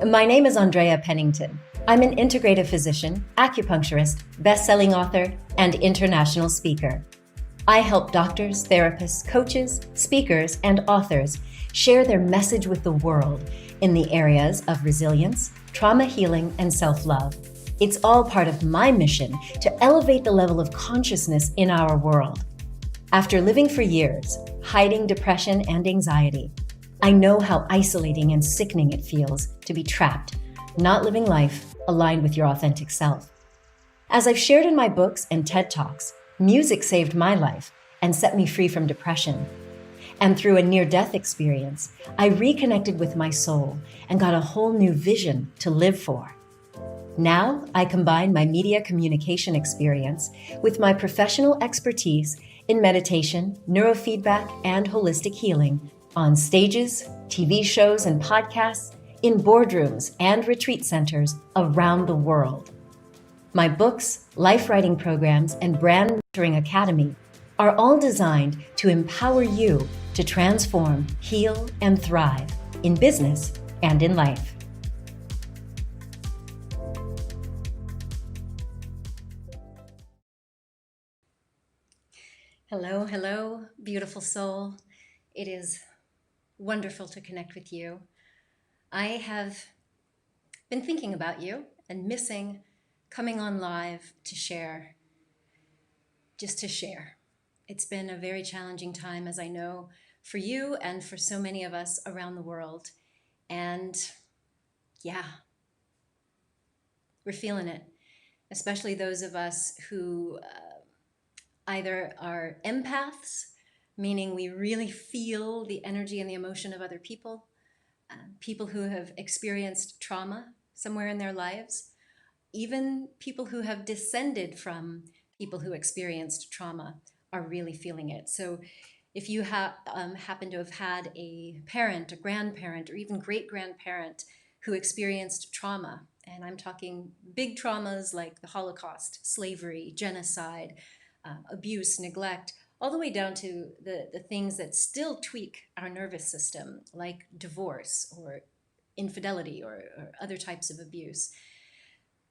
My name is Andrea Pennington. I'm an integrative physician, acupuncturist, best-selling author, and international speaker. I help doctors, therapists, coaches, speakers, and authors share their message with the world in the areas of resilience, trauma healing, and self-love. It's all part of my mission to elevate the level of consciousness in our world. After living for years, hiding depression and anxiety, I know how isolating and sickening it feels to be trapped, not living life aligned with your authentic self. As I've shared in my books and TED Talks, music saved my life and set me free from depression. And through a near-death experience, I reconnected with my soul and got a whole new vision to live for. Now, I combine my media communication experience with my professional expertise in meditation, neurofeedback, and holistic healing on stages, TV shows, and podcasts, in boardrooms and retreat centers around the world. My books, life writing programs, and brand mentoring academy are all designed to empower you to transform, heal, and thrive in business and in life. Hello, hello, beautiful soul. It is wonderful to connect with you. I have been thinking about you and missing coming on live to share, just to share. It's been a very challenging time, as I know, for you and for so many of us around the world. And yeah, we're feeling it, especially those of us who either are empaths, meaning we really feel the energy and the emotion of other people, people who have experienced trauma somewhere in their lives, even people who have descended from people who experienced trauma are really feeling it. So if you happen to have had a parent, a grandparent, or even great-grandparent who experienced trauma, and I'm talking big traumas like the Holocaust, slavery, genocide, abuse, neglect, all the way down to the things that still tweak our nervous system, like divorce or infidelity or other types of abuse.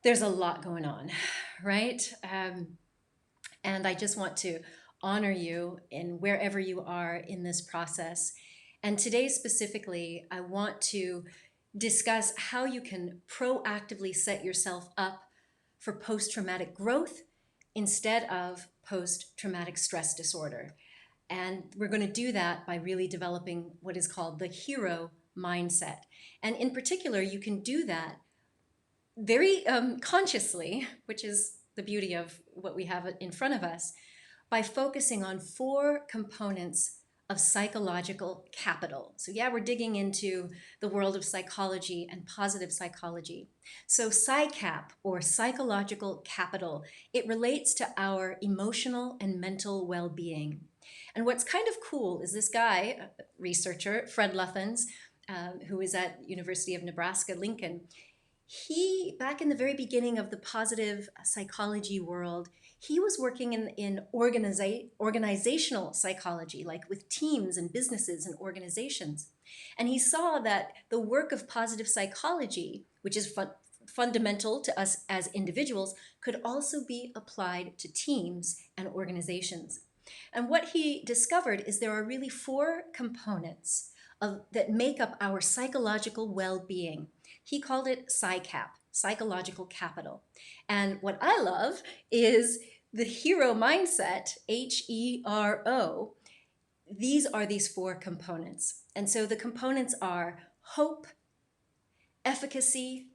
There's a lot going on, right? And I just want to honor you in wherever you are in this process. And today specifically, I want to discuss how you can proactively set yourself up for post-traumatic growth instead of post-traumatic stress disorder. And we're going to do that by really developing what is called the hero mindset. And in particular, you can do that very consciously, which is the beauty of what we have in front of us, by focusing on 4 components of psychological capital. So yeah, we're digging into the world of psychology and positive psychology. So PsyCap, or psychological capital, it relates to our emotional and mental well-being. And what's kind of cool is this guy, researcher, Fred Luthans, who is at University of Nebraska, Lincoln, he, back in the very beginning of the positive psychology world, he was working in organizational psychology, like with teams and businesses and organizations. And he saw that the work of positive psychology, which is fundamental to us as individuals, could also be applied to teams and organizations. And what he discovered is there are really 4 components that make up our psychological well-being. He called it PsyCap, psychological capital. And what I love is the hero mindset, HERO. These are these 4 components. And so the components are hope, efficacy,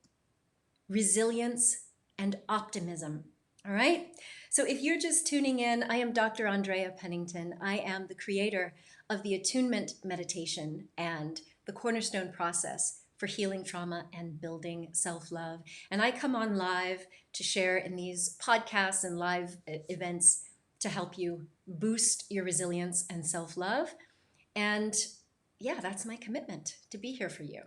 resilience, and optimism. All right? So if you're just tuning in, I am Dr. Andrea Pennington. I am the creator of the Attunement meditation and the cornerstone process for healing trauma and building self-love. And I come on live to share in these podcasts and live events to help you boost your resilience and self-love. And yeah, that's my commitment, to be here for you.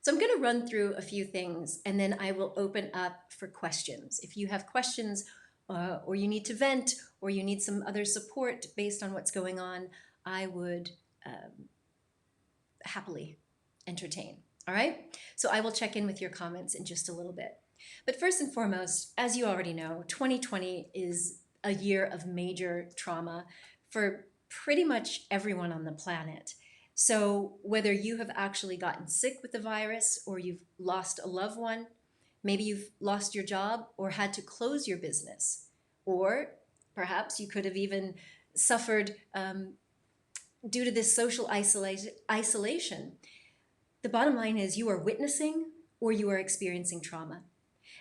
So I'm going to run through a few things and then I will open up for questions. If you have questions or you need to vent or you need some other support based on what's going on, I would happily entertain. All right? So I will check in with your comments in just a little bit. But first and foremost, as you already know, 2020 is a year of major trauma for pretty much everyone on the planet. So whether you have actually gotten sick with the virus or you've lost a loved one, maybe you've lost your job or had to close your business, or perhaps you could have even suffered due to this social isolation. The bottom line is you are witnessing or you are experiencing trauma.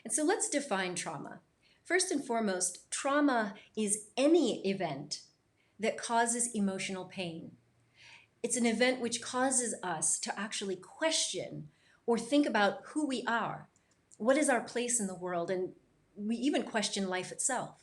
And so let's define trauma. First and foremost, trauma is any event that causes emotional pain. It's an event which causes us to actually question or think about who we are, what is our place in the world, and we even question life itself.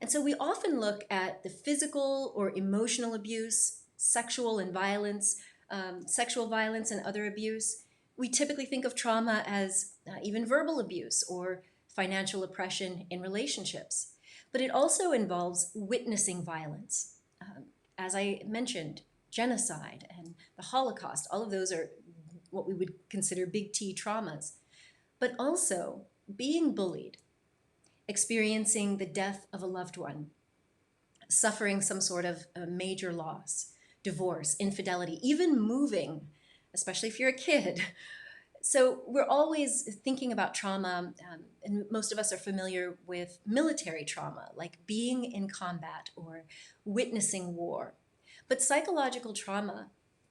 And so we often look at the physical or emotional abuse, sexual violence and other abuse. We typically think of trauma as even verbal abuse or financial oppression in relationships. But it also involves witnessing violence. As I mentioned, genocide and the Holocaust, all of those are what we would consider big T traumas. But also being bullied, experiencing the death of a loved one, suffering some sort of a major loss, divorce, infidelity, even moving, especially if you're a kid. So we're always thinking about trauma, and most of us are familiar with military trauma, like being in combat or witnessing war. But psychological trauma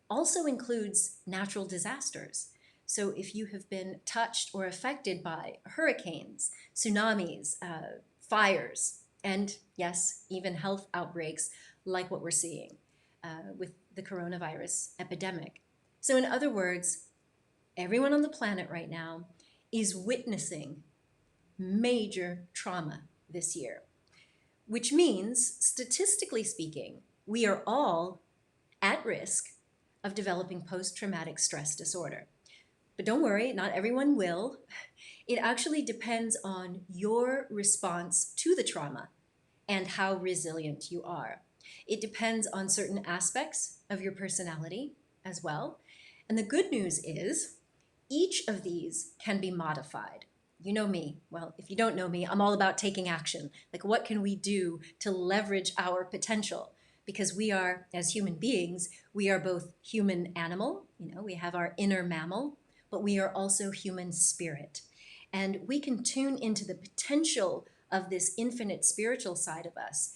also includes natural disasters. So if you have been touched or affected by hurricanes, tsunamis, fires, and yes, even health outbreaks like what we're seeing with the coronavirus epidemic. So in other words, everyone on the planet right now is witnessing major trauma this year, which means, statistically speaking, we are all at risk of developing post-traumatic stress disorder. But don't worry, not everyone will. It actually depends on your response to the trauma and how resilient you are. It depends on certain aspects of your personality as well. And the good news is each of these can be modified. You know me. Well, if you don't know me, I'm all about taking action. Like, what can we do to leverage our potential? Because we are, as human beings, we are both human animal, we have our inner mammal, but we are also human spirit. And we can tune into the potential of this infinite spiritual side of us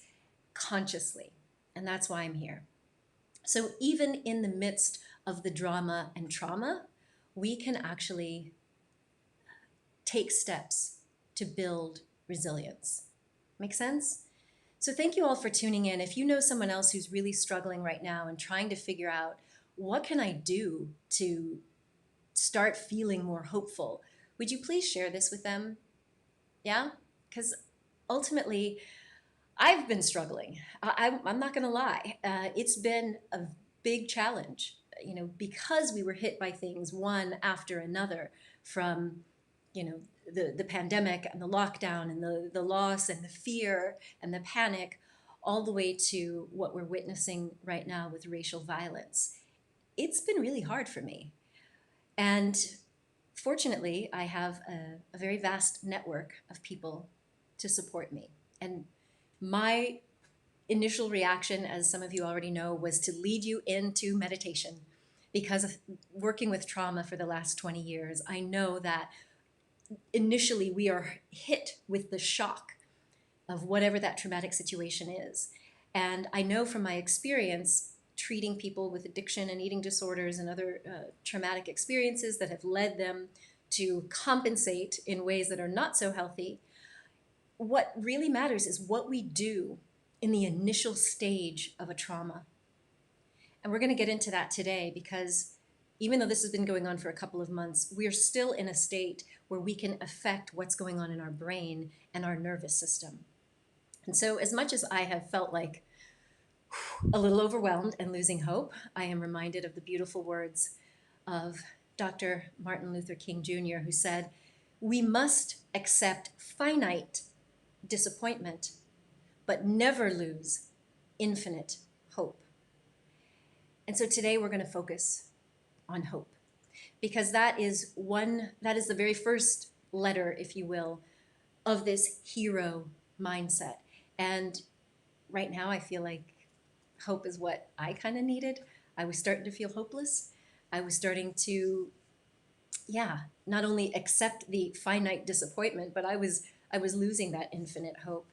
consciously. And that's why I'm here. So even in the midst of the drama and trauma, we can actually take steps to build resilience. Make sense? So thank you all for tuning in. If you know someone else who's really struggling right now and trying to figure out what can I do to start feeling more hopeful, would you please share this with them? Yeah? Because ultimately, I've been struggling. I'm not going to lie. It's been a big challenge, because we were hit by things one after another, from, the pandemic and the lockdown and the loss and the fear and the panic, all the way to what we're witnessing right now with racial violence. It's been really hard for me. And fortunately, I have a very vast network of people to support me. And my initial reaction, as some of you already know, was to lead you into meditation. Because of working with trauma for the last 20 years, I know that initially we are hit with the shock of whatever that traumatic situation is. And I know from my experience treating people with addiction and eating disorders and other traumatic experiences that have led them to compensate in ways that are not so healthy, what really matters is what we do in the initial stage of a trauma. And we're going to get into that today, because even though this has been going on for a couple of months, we're still in a state where we can affect what's going on in our brain and our nervous system. And so as much as I have felt like a little overwhelmed and losing hope, I am reminded of the beautiful words of Dr. Martin Luther King Jr., who said, "We must accept finite disappointment, but never lose infinite hope." And so today we're going to focus on hope. because that is the very first letter, if you will, of this hero mindset. And right now I feel like hope is what I kind of needed. I was starting to feel hopeless. I was starting to, yeah, not only accept the finite disappointment, but I was losing that infinite hope.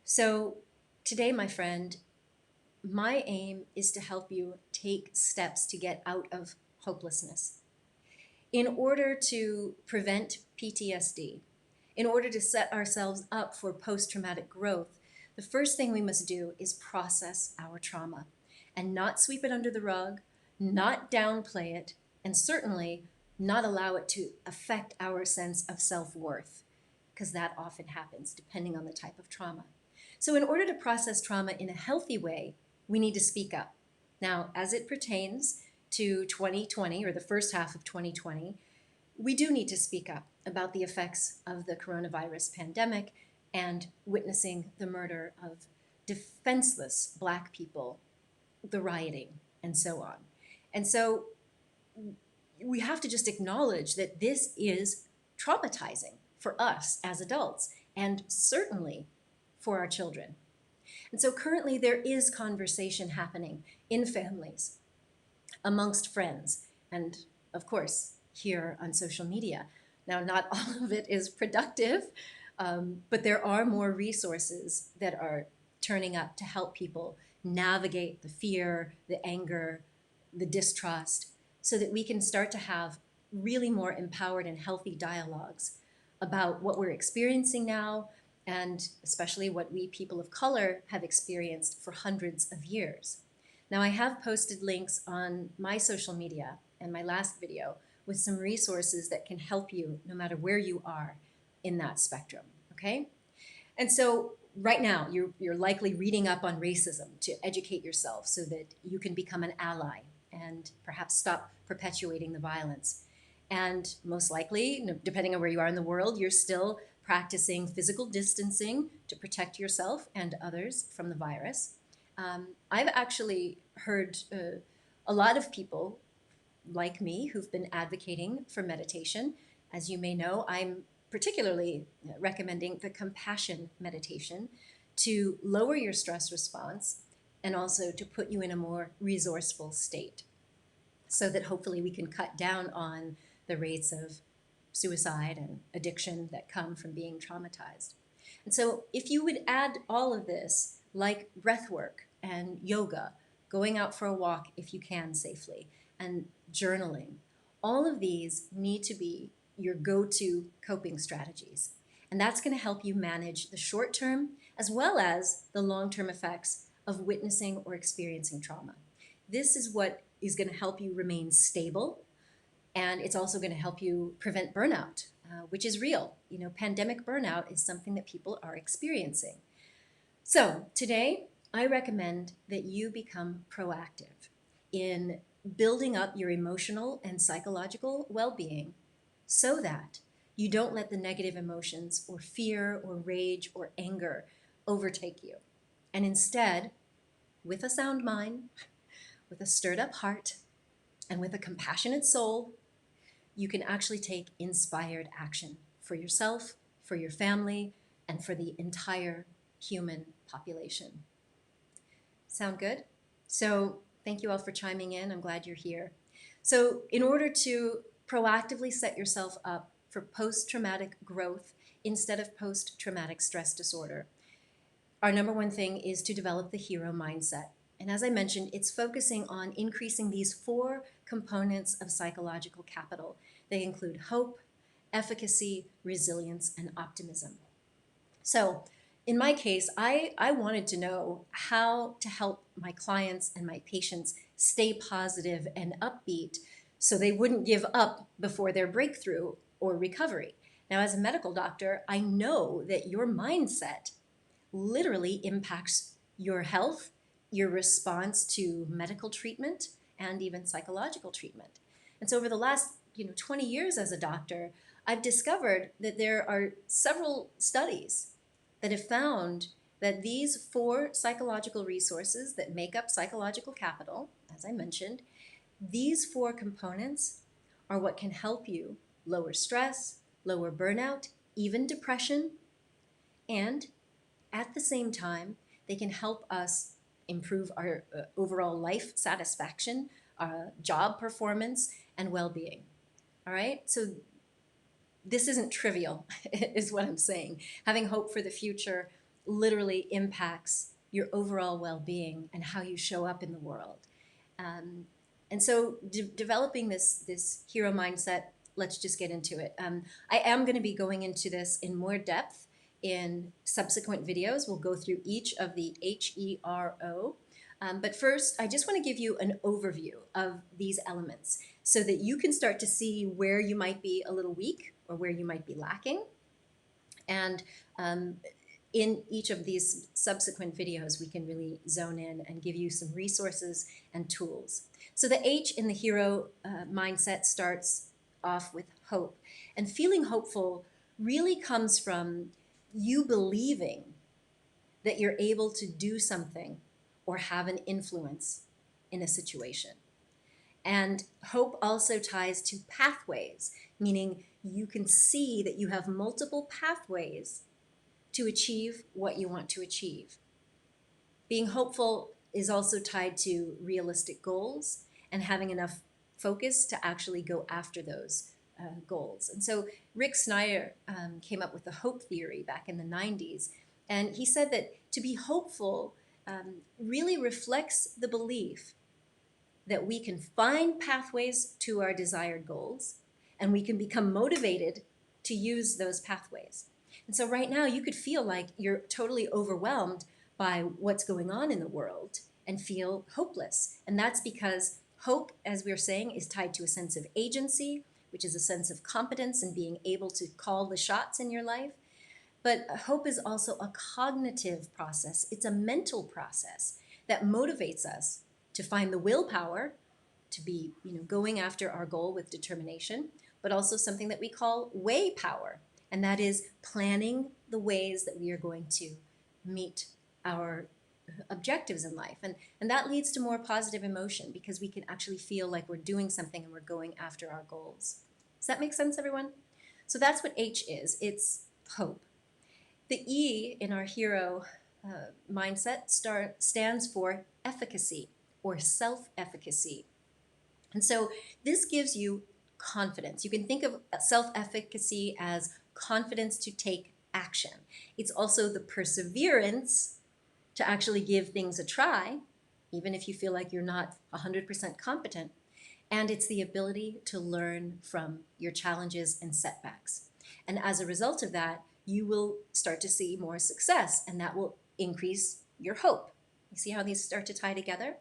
So today, my friend, my aim is to help you take steps to get out of hopelessness in order to prevent PTSD, in order to set ourselves up for post traumatic growth. The first thing we must do is process our trauma and not sweep it under the rug, not downplay it, and certainly not allow it to affect our sense of self worth, because that often happens depending on the type of trauma. So, in order to process trauma in a healthy way, we need to speak up. Now, as it pertains to 2020 or the first half of 2020, we do need to speak up about the effects of the coronavirus pandemic and witnessing the murder of defenseless Black people, the rioting, and so on. And so we have to just acknowledge that this is traumatizing for us as adults and certainly for our children. And so currently there is conversation happening in families, amongst friends, and of course, here on social media. Now, not all of it is productive, but there are more resources that are turning up to help people navigate the fear, the anger, the distrust, so that we can start to have really more empowered and healthy dialogues about what we're experiencing now, and especially what we people of color have experienced for hundreds of years. Now, I have posted links on my social media and my last video with some resources that can help you no matter where you are in that spectrum, okay? And so right now, you're likely reading up on racism to educate yourself so that you can become an ally and perhaps stop perpetuating the violence. And most likely, depending on where you are in the world, you're still practicing physical distancing to protect yourself and others from the virus. I've actually heard a lot of people like me who've been advocating for meditation. As you may know, I'm particularly recommending the compassion meditation to lower your stress response and also to put you in a more resourceful state so that hopefully we can cut down on the rates of suicide and addiction that come from being traumatized. And so if you would add all of this, like breath work and yoga, going out for a walk if you can safely, and journaling, all of these need to be your go-to coping strategies. And that's going to help you manage the short term as well as the long-term effects of witnessing or experiencing trauma. This is what is going to help you remain stable, and it's also going to help you prevent burnout, which is real. You know, pandemic burnout is something that people are experiencing. So today, I recommend that you become proactive in building up your emotional and psychological well-being so that you don't let the negative emotions or fear or rage or anger overtake you. And instead, with a sound mind, with a stirred up heart, and with a compassionate soul, you can actually take inspired action for yourself, for your family, and for the entire human population. Sound good? So thank you all for chiming in. I'm glad you're here. So in order to proactively set yourself up for post-traumatic growth instead of post-traumatic stress disorder, our number one thing is to develop the hero mindset. And as I mentioned, it's focusing on increasing these 4 components of psychological capital. They include hope, efficacy, resilience, and optimism. So in my case, I wanted to know how to help my clients and my patients stay positive and upbeat so they wouldn't give up before their breakthrough or recovery. Now, as a medical doctor, I know that your mindset literally impacts your health, your response to medical treatment, and even psychological treatment. And so over the last 20 years as a doctor, I've discovered that there are several studies that have found that these 4 psychological resources that make up psychological capital, as I mentioned, these 4 components are what can help you lower stress, lower burnout, even depression, and at the same time, they can help us improve our overall life satisfaction, job performance, and well being. All right? So, this isn't trivial, is what I'm saying. Having hope for the future literally impacts your overall well being and how you show up in the world. Um, and so, developing this hero mindset, let's just get into it. I am going to be going into this in more depth in subsequent videos. We'll go through each of the HERO. But first, I just want to give you an overview of these elements so that you can start to see where you might be a little weak or where you might be lacking. And in each of these subsequent videos, we can really zone in and give you some resources and tools. So the H in the hero mindset starts off with hope. And feeling hopeful really comes from you believing that you're able to do something or have an influence in a situation. And hope also ties to pathways, meaning you can see that you have multiple pathways to achieve what you want to achieve. Being hopeful is also tied to realistic goals and having enough focus to actually go after those goals. And so Rick Snyder came up with the hope theory back in the 90s. And he said that to be hopeful really reflects the belief that we can find pathways to our desired goals and we can become motivated to use those pathways. And so right now you could feel like you're totally overwhelmed by what's going on in the world and feel hopeless. And that's because hope, as we we're saying, is tied to a sense of agency, which is a sense of competence and being able to call the shots in your life. But hope is also a cognitive process. It's a mental process that motivates us to find the willpower to be, going after our goal with determination, but also something that we call way power. And that is planning the ways that we are going to meet our objectives in life. And that leads to more positive emotion because we can actually feel like we're doing something and we're going after our goals. Does that make sense, everyone? So that's what H is. It's hope. The E in our hero mindset stands for efficacy or self-efficacy. And so this gives you confidence. You can think of self-efficacy as confidence to take action. It's also the perseverance to actually give things a try, even if you feel like you're not 100% competent. And it's the ability to learn from your challenges and setbacks. And as a result of that, you will start to see more success, and that will increase your hope. You see how these start to tie together?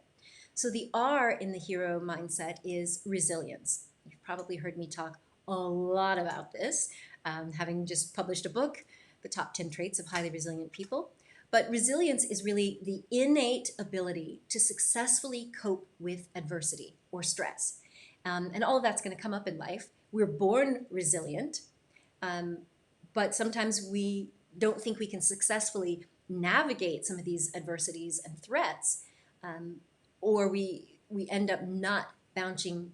So the R in the hero mindset is resilience. You've probably heard me talk a lot about this, having just published a book, The Top 10 Traits of Highly Resilient People. But resilience is really the innate ability to successfully cope with adversity or stress. And all of that's going to come up in life. We're born resilient, but sometimes we don't think we can successfully navigate some of these adversities and threats, or we end up not bouncing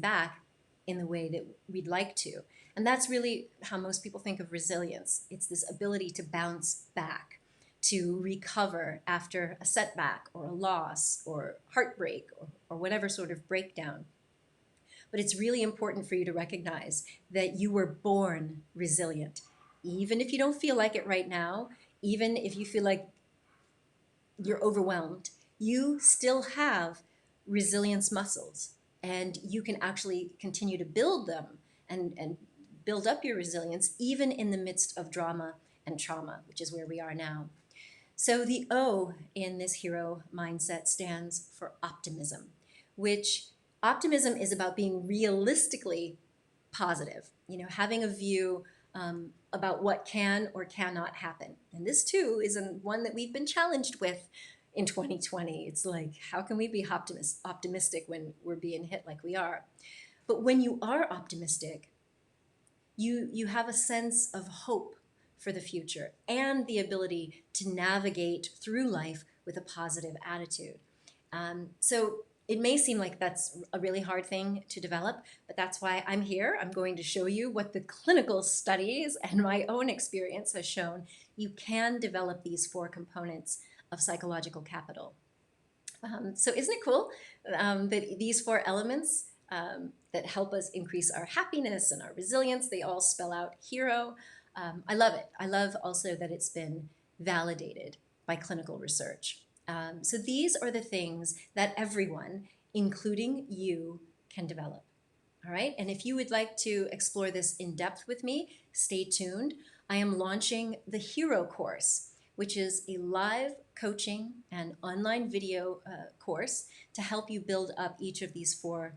back in the way that we'd like to. And that's really how most people think of resilience. It's this ability to bounce back, to recover after a setback or a loss or heartbreak or whatever sort of breakdown. But it's really important for you to recognize that you were born resilient. Even if you don't feel like it right now, even if you feel like you're overwhelmed, you still have resilience muscles, and you can actually continue to build them and build up your resilience even in the midst of drama and trauma, which is where we are now. So the O in this hero mindset stands for optimism, which optimism is about being realistically positive, having a view about what can or cannot happen. And this too is one that we've been challenged with in 2020. It's like, how can we be optimistic when we're being hit like we are? But when you are optimistic, you have a sense of hope for the future and the ability to navigate through life with a positive attitude. So it may seem like that's a really hard thing to develop, but that's why I'm here. I'm going to show you what the clinical studies and my own experience has shown. You can develop these 4 components of psychological capital. So isn't it cool that these 4 elements that help us increase our happiness and our resilience, they all spell out hero. I love it. I love also that it's been validated by clinical research. So these are the things that everyone, including you, can develop. All right. And if you would like to explore this in depth with me, stay tuned. I am launching the Hero course, which is a live coaching and online video course to help you build up each of these 4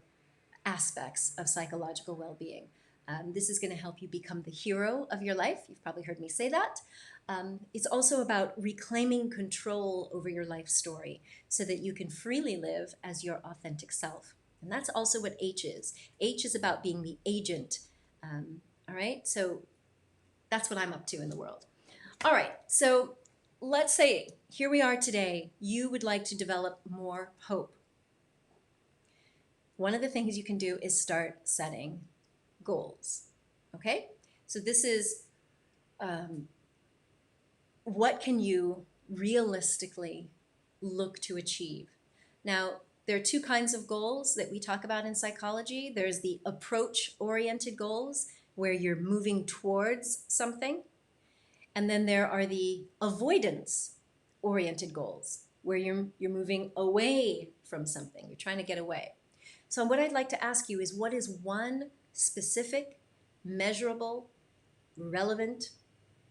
aspects of psychological well-being. This is going to help you become the hero of your life. You've probably heard me say that. It's also about reclaiming control over your life story so that you can freely live as your authentic self. And that's also what H is. H is about being the agent. All right, so that's what I'm up to in the world. All right, so let's say here we are today. You would like to develop more hope. One of the things you can do is start setting goals. Okay, so this is what can you realistically look to achieve? Now, there are 2 kinds of goals that we talk about in psychology. There's the approach-oriented goals, where you're moving towards something. And then there are the avoidance-oriented goals, where you're moving away from something. You're trying to get away. So what I'd like to ask you is, what is one specific, measurable, relevant,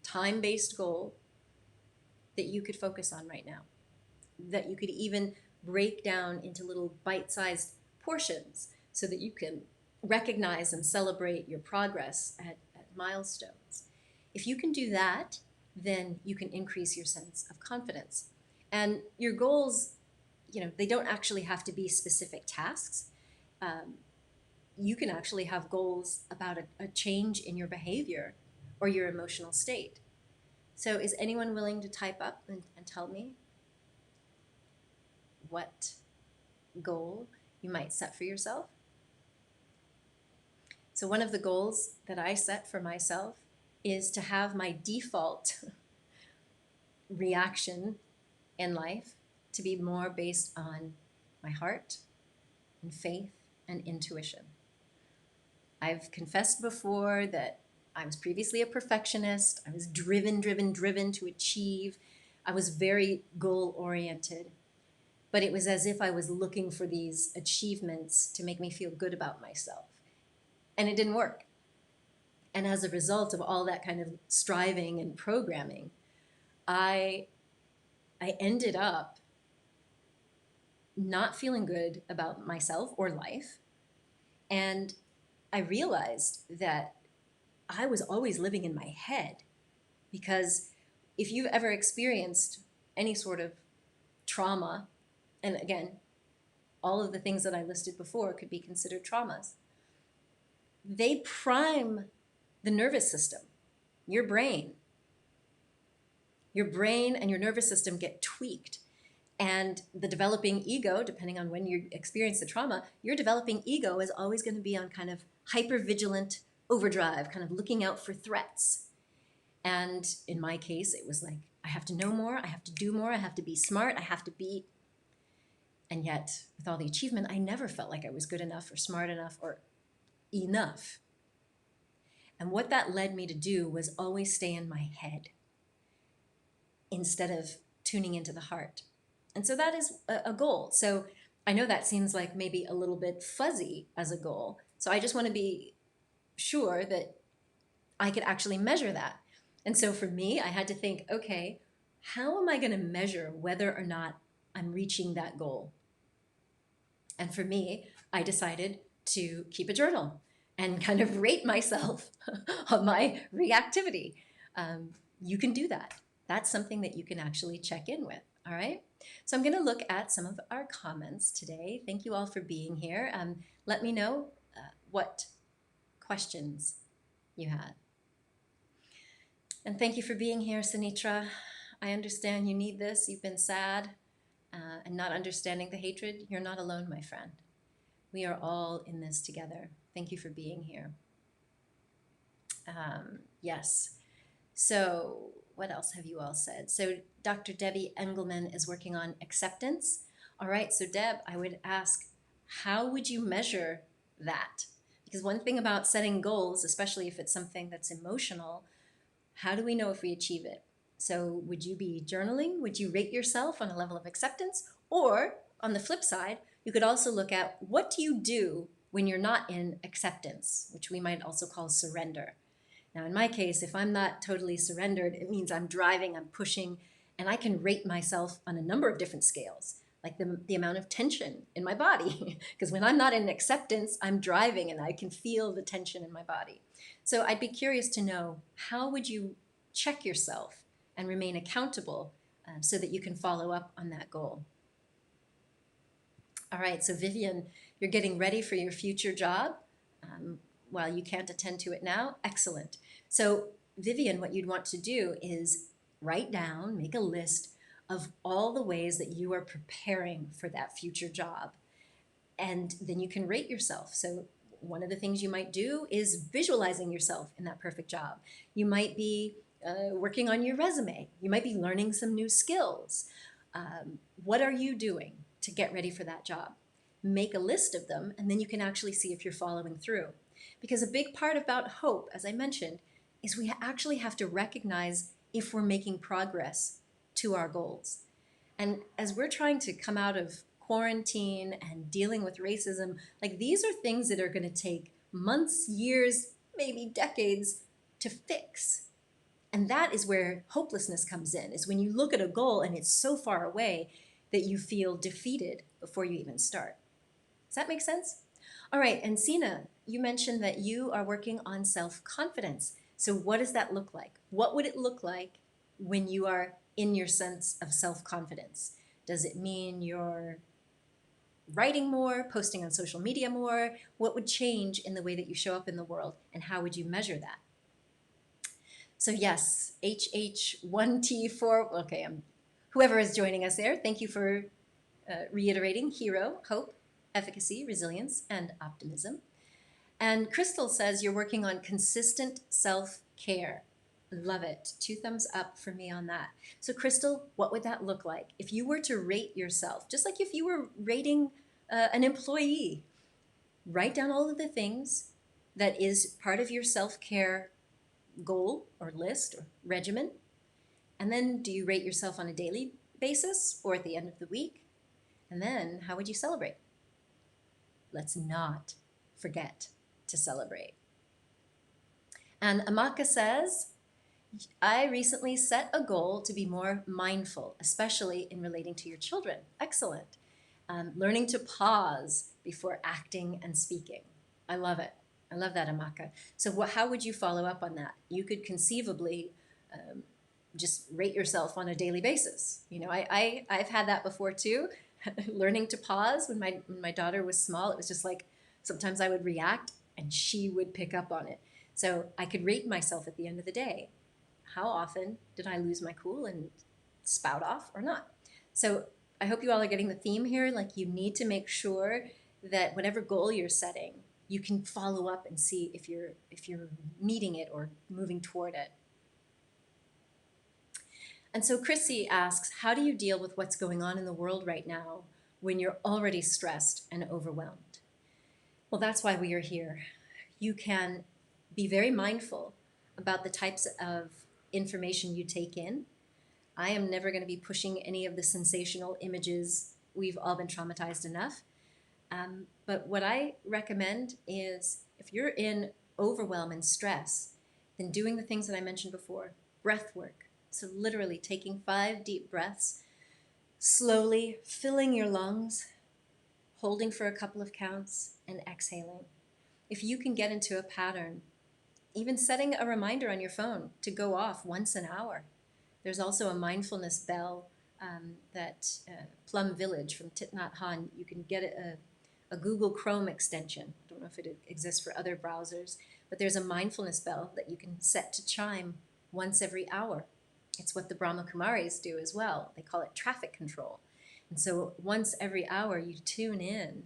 time-based goal that you could focus on right now, that you could even break down into little bite-sized portions so that you can recognize and celebrate your progress at milestones. If you can do that, then you can increase your sense of confidence. And your goals, they don't actually have to be specific tasks. You can actually have goals about a change in your behavior or your emotional state. So is anyone willing to type up and tell me what goal you might set for yourself? So one of the goals that I set for myself is to have my default reaction in life to be more based on my heart and faith and intuition. I've confessed before that I was previously a perfectionist. I was driven to achieve. I was very goal-oriented. But it was as if I was looking for these achievements to make me feel good about myself. And it didn't work. And as a result of all that kind of striving and programming, I ended up not feeling good about myself or life. And I realized that I was always living in my head, because if you've ever experienced any sort of trauma, and again, all of the things that I listed before could be considered traumas, they prime the nervous system, your brain. Your brain and your nervous system get tweaked. And the developing ego, depending on when you experience the trauma, your developing ego is always going to be on kind of hyper-vigilant overdrive, kind of looking out for threats. And in my case, it was like, I have to know more, I have to do more, I have to be smart, I have to be. And yet, with all the achievement, I never felt like I was good enough or smart enough or enough. And what that led me to do was always stay in my head instead of tuning into the heart. And so that is a goal. So I know that seems like maybe a little bit fuzzy as a goal. So I just want to be sure that I could actually measure that. And so for me, I had to think, okay, how am I going to measure whether or not I'm reaching that goal? And for me, I decided to keep a journal and kind of rate myself on my reactivity. You can do that. That's something that you can actually check in with, all right? So I'm going to look at some of our comments today. Thank you all for being here. Let me know what questions you had. And thank you for being here, Sinitra. I understand you need this. You've been sad. and not understanding the hatred, you're not alone, my friend. We are all in this together. Thank you for being here. Yes. So, what else have you all said? So, Dr. Debbie Engelman is working on acceptance. All right, so Deb, I would ask, how would you measure that? Because one thing about setting goals, especially if it's something that's emotional, how do we know if we achieve it? So, would you be journaling? Would you rate yourself on a level of acceptance? Or, on the flip side, you could also look at what do you do when you're not in acceptance, which we might also call surrender. Now, in my case, if I'm not totally surrendered, it means I'm driving, I'm pushing, and I can rate myself on a number of different scales, like the amount of tension in my body. Because when I'm not in acceptance, I'm driving and I can feel the tension in my body. So I'd be curious to know, how would you check yourself and remain accountable so that you can follow up on that goal? All right, so Vivian, you're getting ready for your future job. While you can't attend to it now, excellent. So Vivian, what you'd want to do is write down, make a list of all the ways that you are preparing for that future job. And then you can rate yourself. So one of the things you might do is visualizing yourself in that perfect job. You might be working on your resume. You might be learning some new skills. What are you doing to get ready for that job? Make a list of them, and then you can actually see if you're following through. Because a big part about hope, as I mentioned, is we actually have to recognize if we're making progress to our goals. And as we're trying to come out of quarantine and dealing with racism, like these are things that are going to take months, years, maybe decades to fix. And that is where hopelessness comes in, is when you look at a goal and it's so far away that you feel defeated before you even start. Does that make sense? All right, and Sina, you mentioned that you are working on self-confidence. So what does that look like? What would it look like when you are in your sense of self-confidence? Does it mean you're writing more, posting on social media more? What would change in the way that you show up in the world, and how would you measure that? So yes, HH1T4, okay, whoever is joining us there, thank you for reiterating hero, hope, efficacy, resilience, and optimism. And Crystal says you're working on consistent self-care. Love it. 2 thumbs up for me on that. So Crystal, what would that look like? If you were to rate yourself, just like if you were rating an employee, write down all of the things that is part of your self-care goal or list or regimen. And then do you rate yourself on a daily basis or at the end of the week? And then how would you celebrate? Let's not forget to celebrate. And Amaka says, I recently set a goal to be more mindful, especially in relating to your children. Excellent. Learning to pause before acting and speaking. I love it. I love that, Amaka. So how would you follow up on that? You could conceivably just rate yourself on a daily basis. You know, I've had that before too. Learning to pause when my daughter was small, it was just like sometimes I would react and she would pick up on it. So I could rate myself at the end of the day. How often did I lose my cool and spout off or not? So I hope you all are getting the theme here. Like, you need to make sure that whatever goal you're setting, you can follow up and see if you're meeting it or moving toward it. And so Chrissy asks, how do you deal with what's going on in the world right now when you're already stressed and overwhelmed? Well, that's why we are here. You can be very mindful about the types of information you take in. I am never going to be pushing any of the sensational images. We've all been traumatized enough. But what I recommend is, if you're in overwhelm and stress, then doing the things that I mentioned before, breath work. So literally taking 5 deep breaths, slowly filling your lungs, holding for a couple of counts, and exhaling. If you can get into a pattern, even setting a reminder on your phone to go off once an hour. There's also a mindfulness bell that Plum Village from Thich Nhat Hanh, you can get a Google Chrome extension. I don't know if it exists for other browsers, but there's a mindfulness bell that you can set to chime once every hour. It's what the Brahma Kumaris do as well. They call it traffic control. And so once every hour, you tune in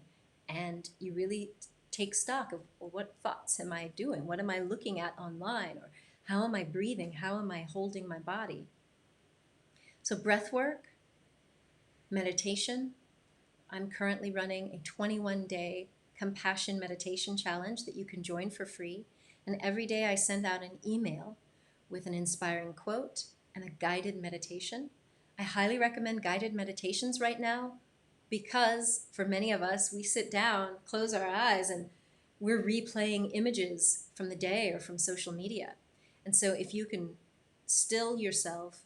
and you really take stock of, well, what thoughts am I doing? What am I looking at online? Or how am I breathing? How am I holding my body? So breath work, meditation. I'm currently running a 21-day compassion meditation challenge that you can join for free. And every day I send out an email with an inspiring quote and a guided meditation. I highly recommend guided meditations right now because for many of us, we sit down, close our eyes, and we're replaying images from the day or from social media. And so if you can still yourself,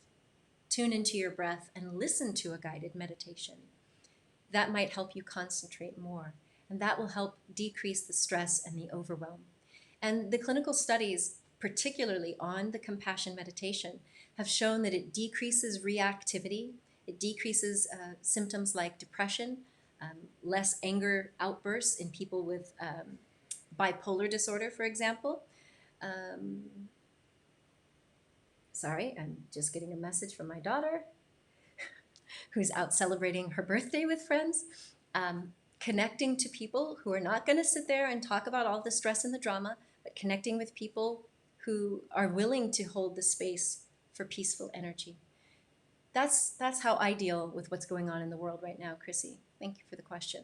tune into your breath, and listen to a guided meditation, that might help you concentrate more. And that will help decrease the stress and the overwhelm. And the clinical studies, particularly on the compassion meditation, have shown that it decreases reactivity, it decreases symptoms like depression, less anger outbursts in people with bipolar disorder, for example. Um, Sorry, I'm just getting a message from my daughter who's out celebrating her birthday with friends. Connecting to people who are not going to sit there and talk about all the stress and the drama, but connecting with people who are willing to hold the space for peaceful energy. That's how I deal with what's going on in the world right now, Chrissy. Thank you for the question.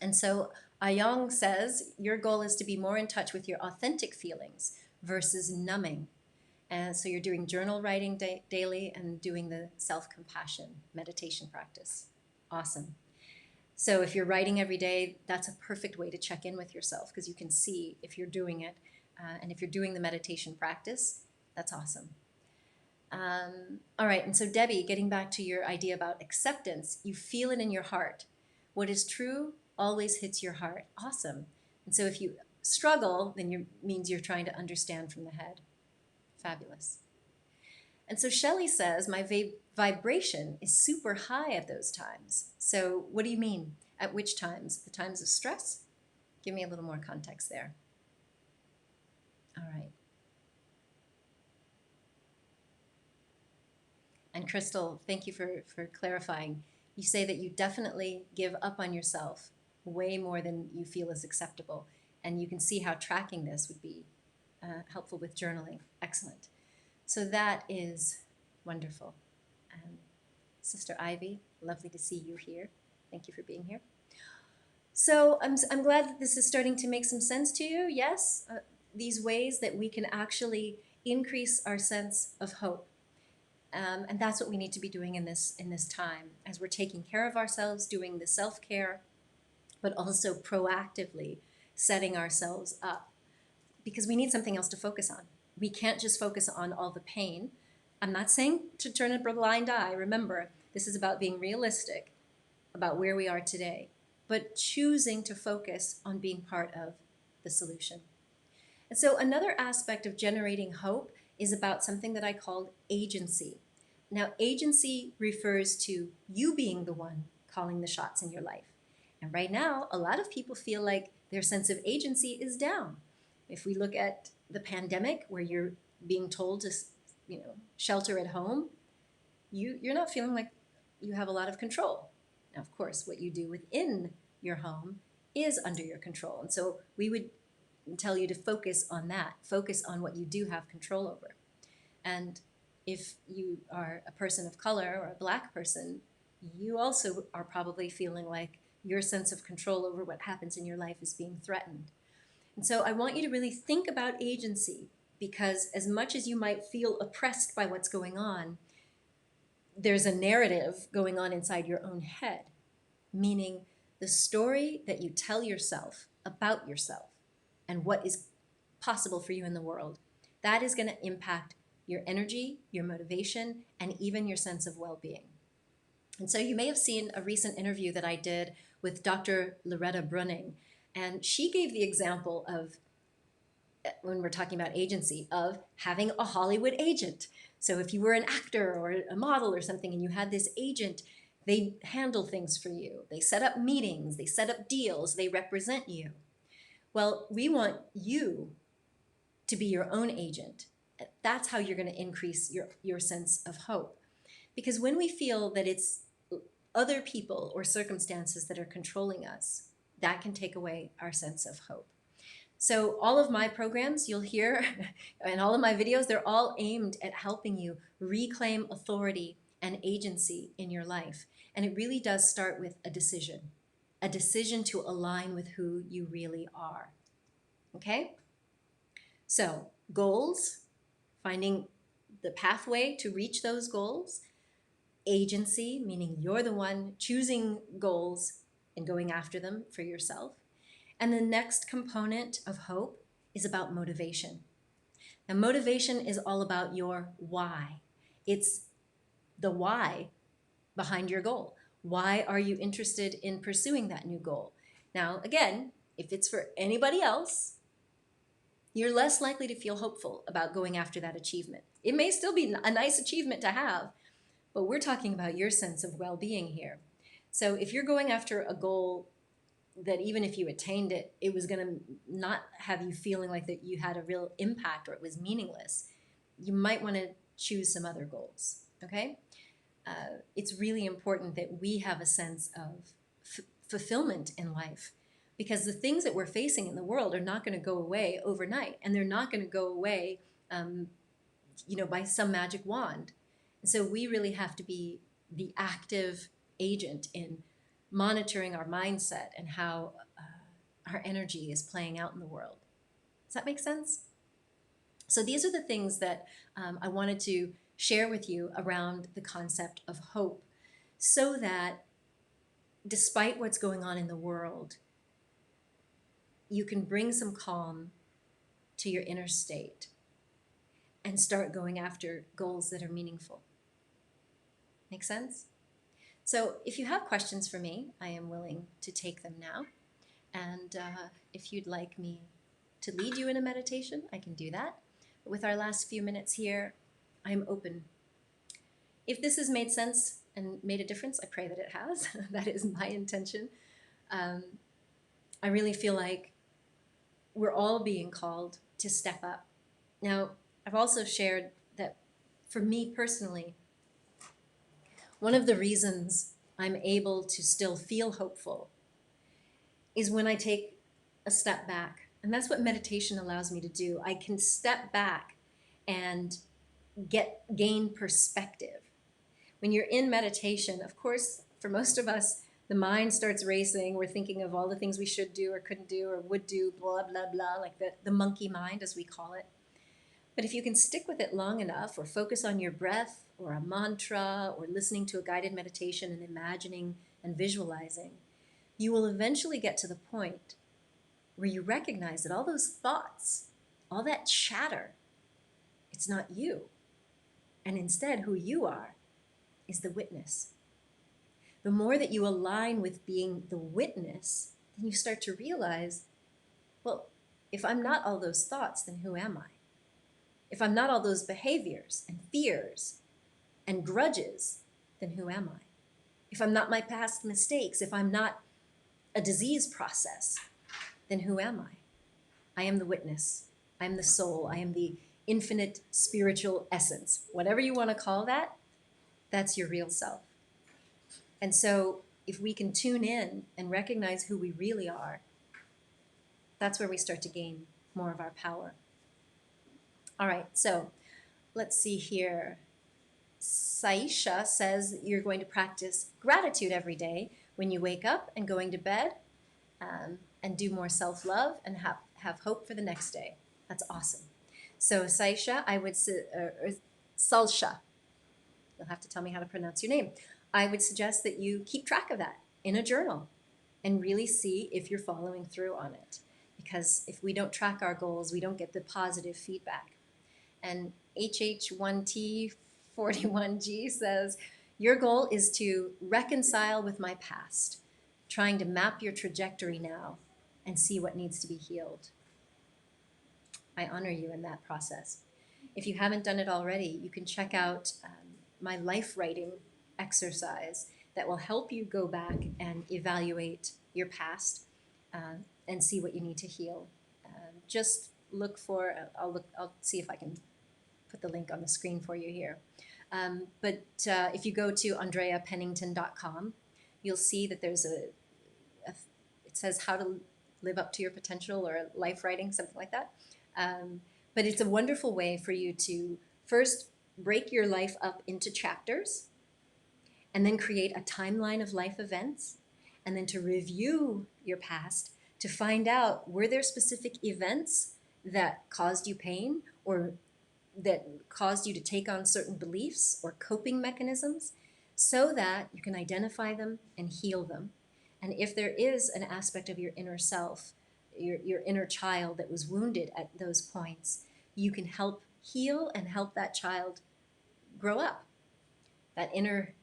And so Ayong says, your goal is to be more in touch with your authentic feelings versus numbing. And so you're doing journal writing daily and doing the self-compassion meditation practice. Awesome. So if you're writing every day, that's a perfect way to check in with yourself because you can see if you're doing it. And if you're doing the meditation practice, that's awesome. All right, and so Debbie, getting back to your idea about acceptance, you feel it in your heart. What is true always hits your heart. Awesome. And so if you struggle, then it means you're trying to understand from the head. Fabulous. And so Shelley says, my vibration is super high at those times. So what do you mean? At which times? The times of stress? Give me a little more context there. All right. And Crystal, thank you for clarifying. You say that you definitely give up on yourself way more than you feel is acceptable. And you can see how tracking this would be helpful with journaling. Excellent. So that is wonderful. Sister Ivy, lovely to see you here. Thank you for being here. So I'm glad that this is starting to make some sense to you. Yes, these ways that we can actually increase our sense of hope. And that's what we need to be doing in this time as we're taking care of ourselves, doing the self-care, but also proactively setting ourselves up because we need something else to focus on. We can't just focus on all the pain. I'm not saying to turn a blind eye. Remember, this is about being realistic about where we are today, but choosing to focus on being part of the solution. And so another aspect of generating hope is about something that I called agency. Now, agency refers to you being the one calling the shots in your life. And right now, a lot of people feel like their sense of agency is down. If we look at the pandemic, where you're being told to, shelter at home, you're not feeling like you have a lot of control. Now, of course, what you do within your home is under your control. And so we would tell you to focus on that, focus on what you do have control over. And if you are a person of color or a Black person, you also are probably feeling like your sense of control over what happens in your life is being threatened. And so I want you to really think about agency because as much as you might feel oppressed by what's going on, there's a narrative going on inside your own head, meaning the story that you tell yourself about yourself and what is possible for you in the world. That is going to impact your energy, your motivation, and even your sense of well-being. And so you may have seen a recent interview that I did with Dr. Loretta Brunning, and she gave the example of, when we're talking about agency, of having a Hollywood agent. So if you were an actor or a model or something and you had this agent, they handle things for you. They set up meetings, they set up deals, they represent you. Well, we want you to be your own agent. That's how you're going to increase your sense of hope. Because when we feel that it's other people or circumstances that are controlling us, that can take away our sense of hope. So all of my programs you'll hear and all of my videos, they're all aimed at helping you reclaim authority and agency in your life. And it really does start with a decision to align with who you really are. Okay? So goals, finding the pathway to reach those goals. Agency, meaning you're the one choosing goals and going after them for yourself. And the next component of hope is about motivation. Now, motivation is all about your why. It's the why behind your goal. Why are you interested in pursuing that new goal? Now, again, if it's for anybody else, you're less likely to feel hopeful about going after that achievement. It may still be a nice achievement to have, but we're talking about your sense of well-being here. So if you're going after a goal that even if you attained it, it was going to not have you feeling like that you had a real impact or it was meaningless, you might want to choose some other goals, okay? It's really important that we have a sense of fulfillment in life, because the things that we're facing in the world are not going to go away overnight, and they're not going to go away by some magic wand. And so we really have to be the active agent in monitoring our mindset and how our energy is playing out in the world. Does that make sense? So these are the things that I wanted to share with you around the concept of hope, so that despite what's going on in the world, you can bring some calm to your inner state and start going after goals that are meaningful. Make sense? So if you have questions for me, I am willing to take them now. And if you'd like me to lead you in a meditation, I can do that. But with our last few minutes here, I'm open. If this has made sense and made a difference, I pray that it has. That is my intention. I really feel like we're all being called to step up. Now, I've also shared that for me personally, one of the reasons I'm able to still feel hopeful is when I take a step back. And that's what meditation allows me to do. I can step back and gain perspective. When you're in meditation, of course, for most of us, the mind starts racing. We're thinking of all the things we should do or couldn't do or would do, blah, blah, blah, like the monkey mind, as we call it. But if you can stick with it long enough, or focus on your breath or a mantra or listening to a guided meditation and imagining and visualizing, you will eventually get to the point where you recognize that all those thoughts, all that chatter, it's not you. And instead, who you are is the witness. The more that you align with being the witness, then you start to realize, well, if I'm not all those thoughts, then who am I? If I'm not all those behaviors and fears and grudges, then who am I? If I'm not my past mistakes, if I'm not a disease process, then who am I? I am the witness. I am the soul. I am the infinite spiritual essence. Whatever you want to call that, that's your real self. And so if we can tune in and recognize who we really are, that's where we start to gain more of our power. All right, so let's see here. Saisha says you're going to practice gratitude every day when you wake up and going to bed, and do more self-love and have hope for the next day. That's awesome. So Saisha, or Salsha, you'll have to tell me how to pronounce your name. I would suggest that you keep track of that in a journal and really see if you're following through on it. Because if we don't track our goals, we don't get the positive feedback. And HH1T41G says, your goal is to reconcile with my past, trying to map your trajectory now and see what needs to be healed. I honor you in that process. If you haven't done it already, you can check out my life writing exercise that will help you go back and evaluate your past and see what you need to heal. Just look for, I'll see if I can put the link on the screen for you here. But if you go to andreapennington.com, you'll see that there's it says how to live up to your potential, or life writing, something like that. But it's a wonderful way for you to first break your life up into chapters, and then create a timeline of life events, and then to review your past to find out, were there specific events that caused you pain, or that caused you to take on certain beliefs or coping mechanisms, so that you can identify them and heal them. And if there is an aspect of your inner self, your inner child that was wounded at those points, you can help heal and help that child grow up. That inner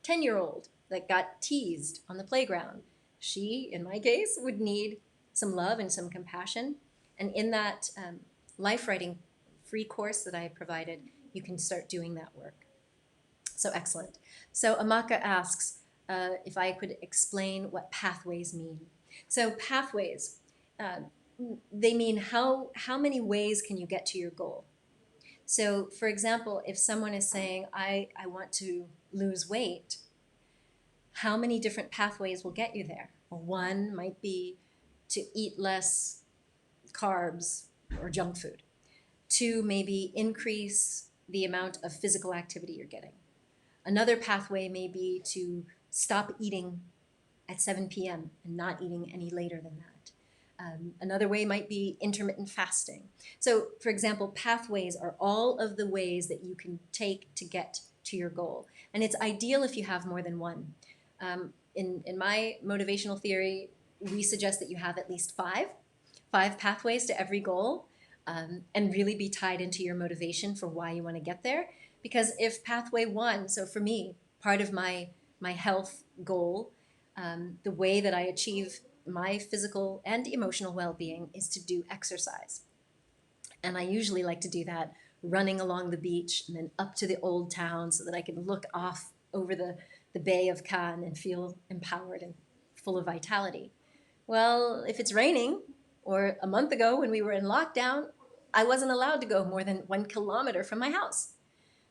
10-year-old that got teased on the playground, she, in my case, would need some love and some compassion. And in that life writing free course that I provided, you can start doing that work. So excellent. So Amaka asks if I could explain what pathways mean. So pathways, they mean how many ways can you get to your goal? So for example, if someone is saying, I want to lose weight, how many different pathways will get you there? Well, one might be to eat less carbs or junk food. Two, maybe increase the amount of physical activity you're getting. Another pathway may be to stop eating at 7 p.m. and not eating any later than that. Another way might be intermittent fasting. So, for example, pathways are all of the ways that you can take to get to your goal. And it's ideal if you have more than one. In my motivational theory, we suggest that you have at least five pathways to every goal, and really be tied into your motivation for why you want to get there. Because if pathway one, so for me, part of my health goal, the way that I achieve my physical and emotional well-being is to do exercise. And I usually like to do that running along the beach and then up to the old town so that I can look off over the Bay of Cannes and feel empowered and full of vitality. Well, if it's raining, or a month ago when we were in lockdown, I wasn't allowed to go more than 1 kilometer from my house.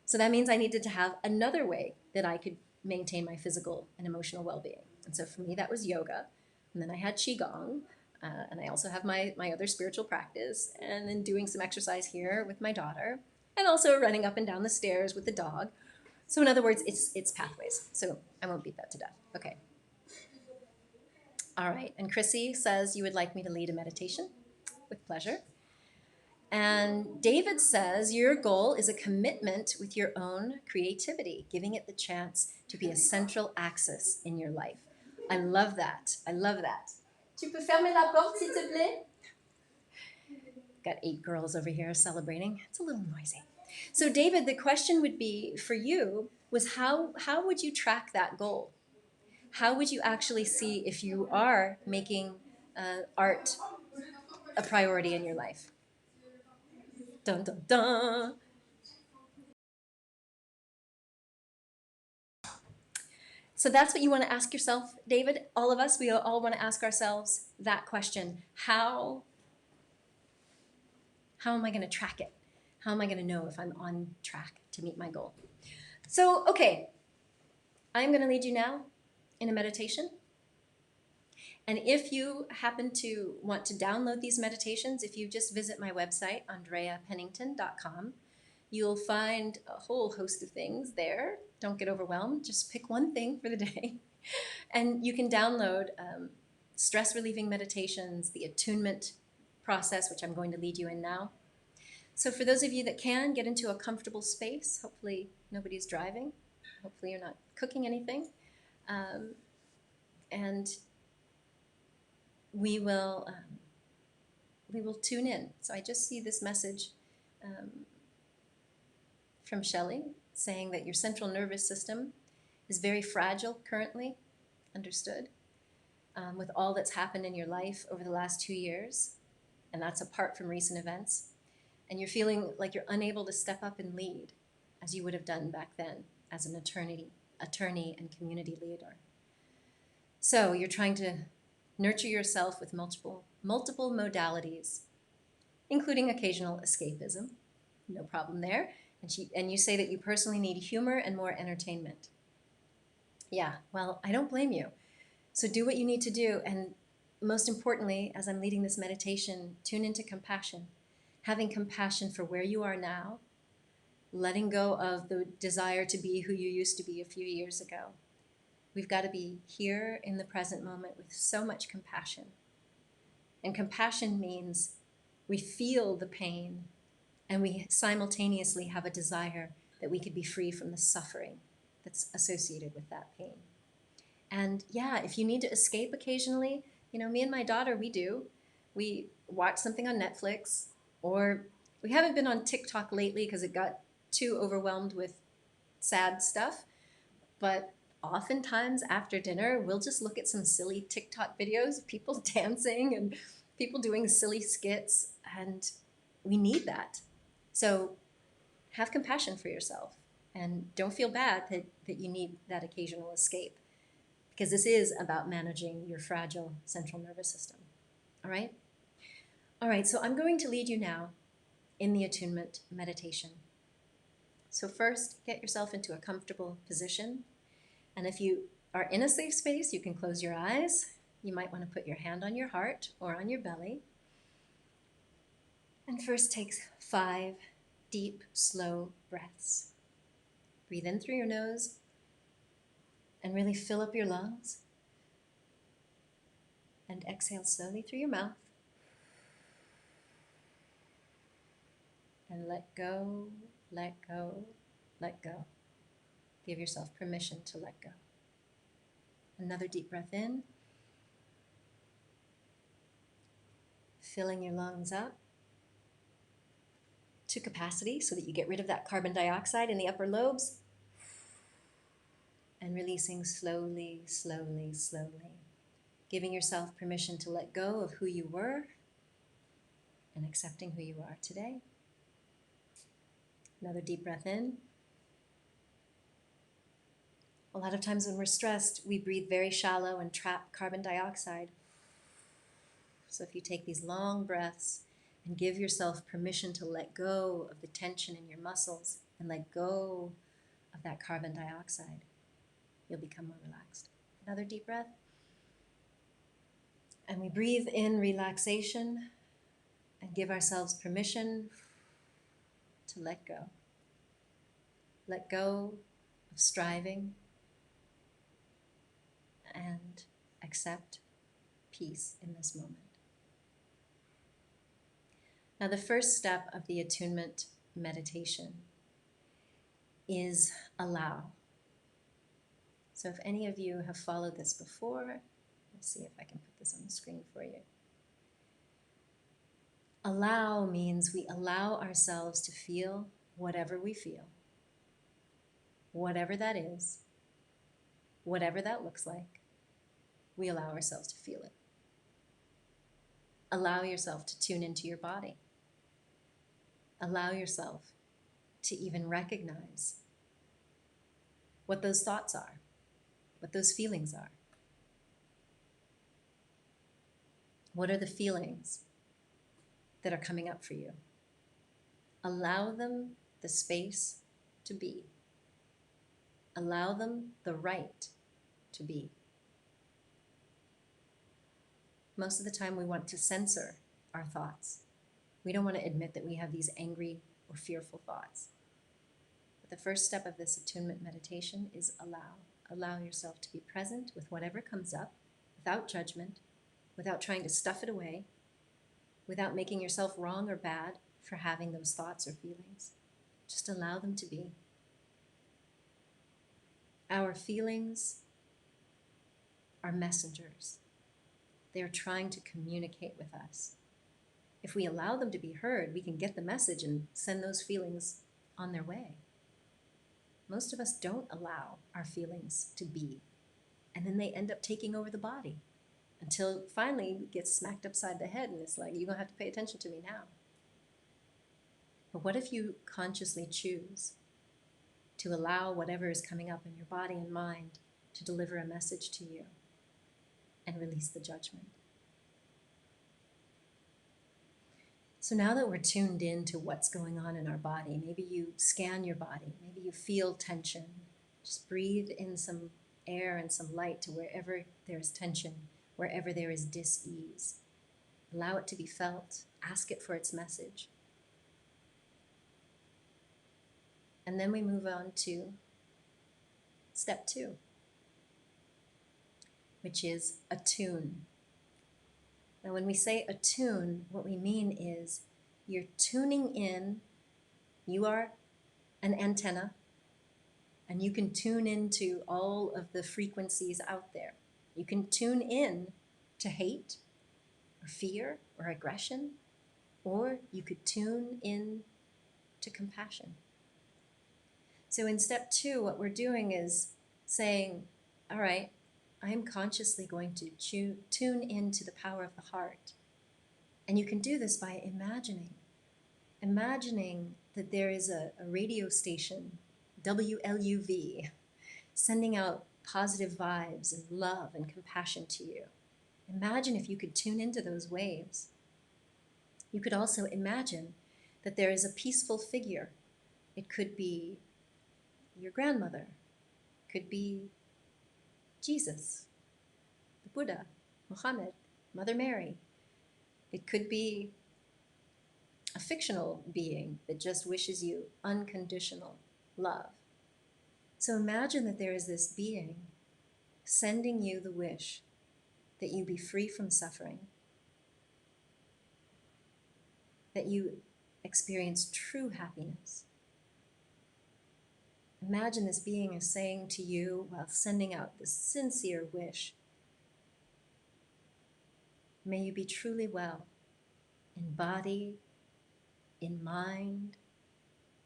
So that means I needed to have another way that I could maintain my physical and emotional well-being. And so for me, that was yoga. And then I had Qigong. And I also have my other spiritual practice. And then doing some exercise here with my daughter. And also running up and down the stairs with the dog. So in other words, it's pathways. So I won't beat that to death. Okay. All right. And Chrissy says you would like me to lead a meditation. With pleasure. And David says your goal is a commitment with your own creativity, giving it the chance to be a central axis in your life. I love that. I love that. Tu peux fermer la porte, s'il te plaît? Got 8 girls over here celebrating. It's a little noisy. So David, the question would be for you was how would you track that goal? How would you actually see if you are making art a priority in your life? Dun, dun, dun. So that's what you want to ask yourself, David. All of us, we all want to ask ourselves that question. How am I going to track it? How am I going to know if I'm on track to meet my goal? So, okay, I'm going to lead you now in a meditation. And if you happen to want to download these meditations, if you just visit my website, andreapennington.com, you'll find a whole host of things there. Don't get overwhelmed. Just pick one thing for the day. And you can download stress relieving meditations, the attunement process, which I'm going to lead you in now. So for those of you that can, get into a comfortable space. Hopefully nobody's driving. Hopefully you're not cooking anything. And we will tune in. So I just see this message from Shelley saying that your central nervous system is very fragile currently, understood, with all that's happened in your life over the last 2 years, and that's apart from recent events, and you're feeling like you're unable to step up and lead as you would have done back then as an attorney and community leader. So you're trying to nurture yourself with multiple modalities, including occasional escapism. No problem there. And you say that you personally need humor and more entertainment. Yeah, well, I don't blame you. So do what you need to do. And most importantly, as I'm leading this meditation, tune into compassion. Having compassion for where you are now, letting go of the desire to be who you used to be a few years ago. We've got to be here in the present moment with so much compassion. And compassion means we feel the pain and we simultaneously have a desire that we could be free from the suffering that's associated with that pain. And yeah, if you need to escape occasionally, me and my daughter, we do. We watch something on Netflix, or we haven't been on TikTok lately because it got too overwhelmed with sad stuff. But oftentimes after dinner, we'll just look at some silly TikTok videos of people dancing and people doing silly skits, and we need that. So have compassion for yourself and don't feel bad that you need that occasional escape, because this is about managing your fragile central nervous system. All right? All right, so I'm going to lead you now in the attunement meditation. So first, get yourself into a comfortable position. And if you are in a safe space, you can close your eyes. You might want to put your hand on your heart or on your belly. And first, take 5 deep, slow breaths. Breathe in through your nose and really fill up your lungs. And exhale slowly through your mouth. And let go, let go, let go. Give yourself permission to let go. Another deep breath in, filling your lungs up to capacity so that you get rid of that carbon dioxide in the upper lobes, and releasing slowly, slowly, slowly. Giving yourself permission to let go of who you were and accepting who you are today. Another deep breath in. A lot of times when we're stressed, we breathe very shallow and trap carbon dioxide. So if you take these long breaths and give yourself permission to let go of the tension in your muscles and let go of that carbon dioxide, you'll become more relaxed. Another deep breath. And we breathe in relaxation and give ourselves permission to let go. Let go of striving and accept peace in this moment. Now, the first step of the attunement meditation is allow. So if any of you have followed this before, let's see if I can put this on the screen for you. Allow means we allow ourselves to feel whatever we feel, whatever that is, whatever that looks like, we allow ourselves to feel it. Allow yourself to tune into your body. Allow yourself to even recognize what those thoughts are, what those feelings are. What are the feelings that are coming up for you? Allow them the space to be. Allow them the right to be. Most of the time we want to censor our thoughts. We don't want to admit that we have these angry or fearful thoughts. But the first step of this attunement meditation is allow. Allow yourself to be present with whatever comes up, without judgment, without trying to stuff it away, without making yourself wrong or bad for having those thoughts or feelings. Just allow them to be. Our feelings are messengers. They are trying to communicate with us. If we allow them to be heard, we can get the message and send those feelings on their way. Most of us don't allow our feelings to be, and then they end up taking over the body until finally it gets smacked upside the head and it's like, you're going to have to pay attention to me now. But what if you consciously choose to allow whatever is coming up in your body and mind to deliver a message to you and release the judgment? So now that we're tuned in to what's going on in our body, maybe you scan your body, maybe you feel tension, just breathe in some air and some light to wherever there's tension, wherever there is dis-ease. Allow it to be felt. Ask it for its message. And then we move on to step 2, which is attune. Now, when we say attune, what we mean is you're tuning in. You are an antenna, and you can tune into all of the frequencies out there. You can tune in to hate or fear or aggression, or you could tune in to compassion. So in step 2, what we're doing is saying, all right, I am consciously going to tune into the power of the heart. And you can do this by imagining that there is a radio station, WLUV, sending out positive vibes and love and compassion to you. Imagine if you could tune into those waves. You could also imagine that there is a peaceful figure. It could be your grandmother, could be Jesus, the Buddha, Muhammad, Mother Mary. It could be a fictional being that just wishes you unconditional love. So imagine that there is this being sending you the wish that you be free from suffering, that you experience true happiness. Imagine this being is saying to you while sending out this sincere wish, may you be truly well in body, in mind,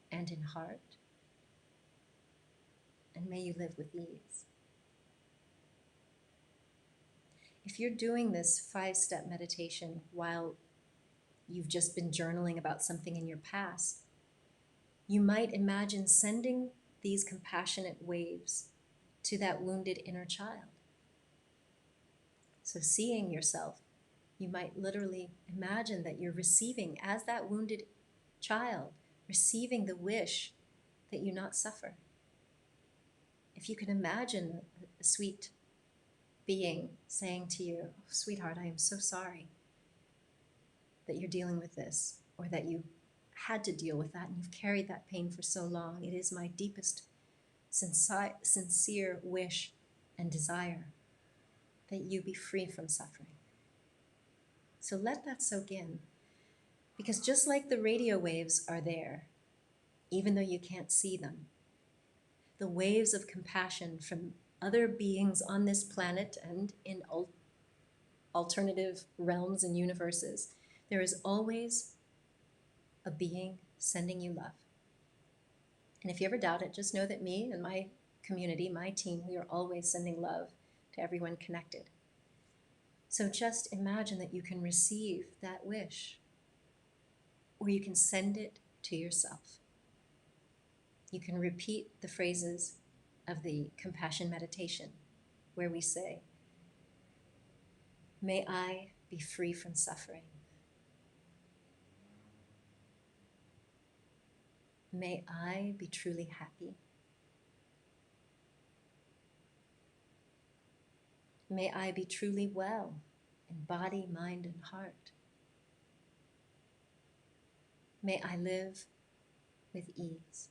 and in heart, and may you live with ease. If you're doing this 5-step meditation while you've just been journaling about something in your past, you might imagine sending these compassionate waves to that wounded inner child. So seeing yourself, you might literally imagine that you're receiving, as that wounded child, receiving the wish that you not suffer. If you can imagine a sweet being saying to you, oh, sweetheart, I am so sorry that you're dealing with this, or that you had to deal with that and you've carried that pain for so long. It is my deepest sincere wish and desire that you be free from suffering. So let that soak in, because just like the radio waves are there, even though you can't see them, the waves of compassion from other beings on this planet and in alternative realms and universes, there is always a being sending you love. And if you ever doubt it, just know that me and my community, my team, we are always sending love to everyone connected. So just imagine that you can receive that wish, or you can send it to yourself. You can repeat the phrases of the compassion meditation where we say, may I be free from suffering. May I be truly happy. May I be truly well in body, mind, and heart. May I live with ease.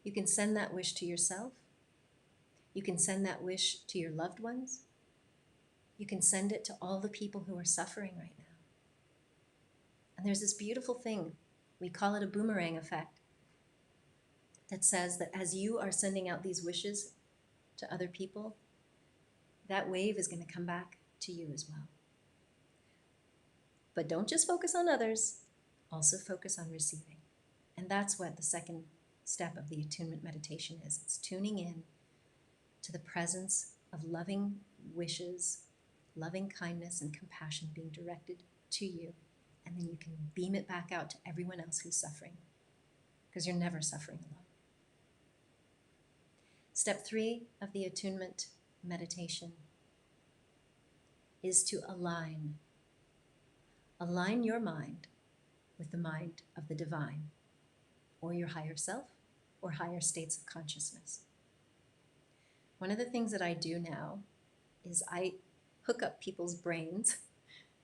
You can send that wish to yourself. You can send that wish to your loved ones. You can send it to all the people who are suffering right now. And there's this beautiful thing, we call it a boomerang effect, that says that as you are sending out these wishes to other people, that wave is going to come back to you as well. But don't just focus on others, also focus on receiving. And that's what the second step of the attunement meditation is. It's tuning in to the presence of loving wishes, loving kindness, and compassion being directed to you. And then you can beam it back out to everyone else who's suffering, because you're never suffering alone. Step 3 of the attunement meditation is to align your mind with the mind of the divine, or your higher self, or higher states of consciousness. One of the things that I do now is I hook up people's brains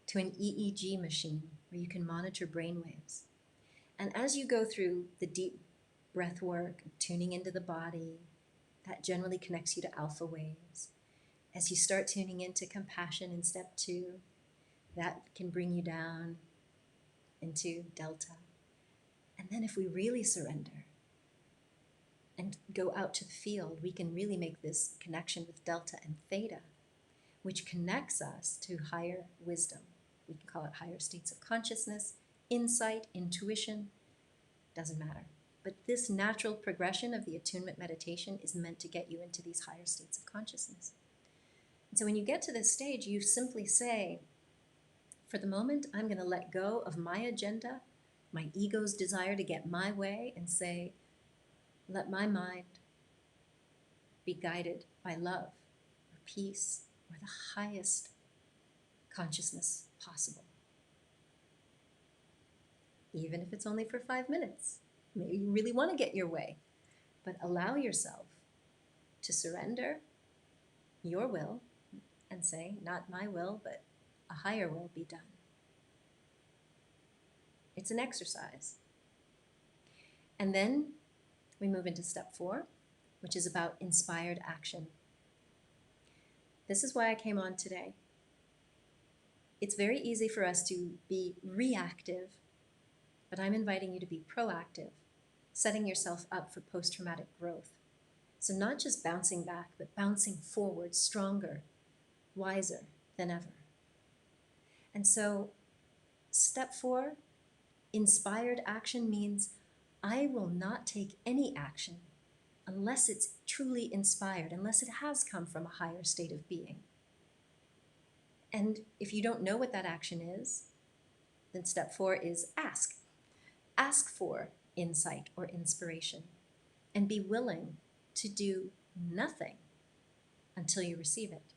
to an EEG machine where you can monitor brain waves. And as you go through the deep breath work, tuning into the body, that generally connects you to alpha waves. As you start tuning into compassion in step 2, that can bring you down into delta. And then if we really surrender and go out to the field, we can really make this connection with delta and theta, which connects us to higher wisdom. We can call it higher states of consciousness, insight, intuition, doesn't matter. But this natural progression of the attunement meditation is meant to get you into these higher states of consciousness. And so when you get to this stage, you simply say, for the moment, I'm going to let go of my agenda, my ego's desire to get my way, and say, let my mind be guided by love or peace or the highest consciousness possible. Even if it's only for 5 minutes. Maybe you really want to get your way, but allow yourself to surrender your will and say, not my will, but a higher will be done. It's an exercise. And then we move into step 4, which is about inspired action. This is why I came on today. It's very easy for us to be reactive, but I'm inviting you to be proactive, setting yourself up for post-traumatic growth. So not just bouncing back, but bouncing forward, stronger, wiser than ever. And so step 4, inspired action, means I will not take any action unless it's truly inspired, unless it has come from a higher state of being. And if you don't know what that action is, then step 4 is ask. Ask for insight or inspiration and be willing to do nothing until you receive it.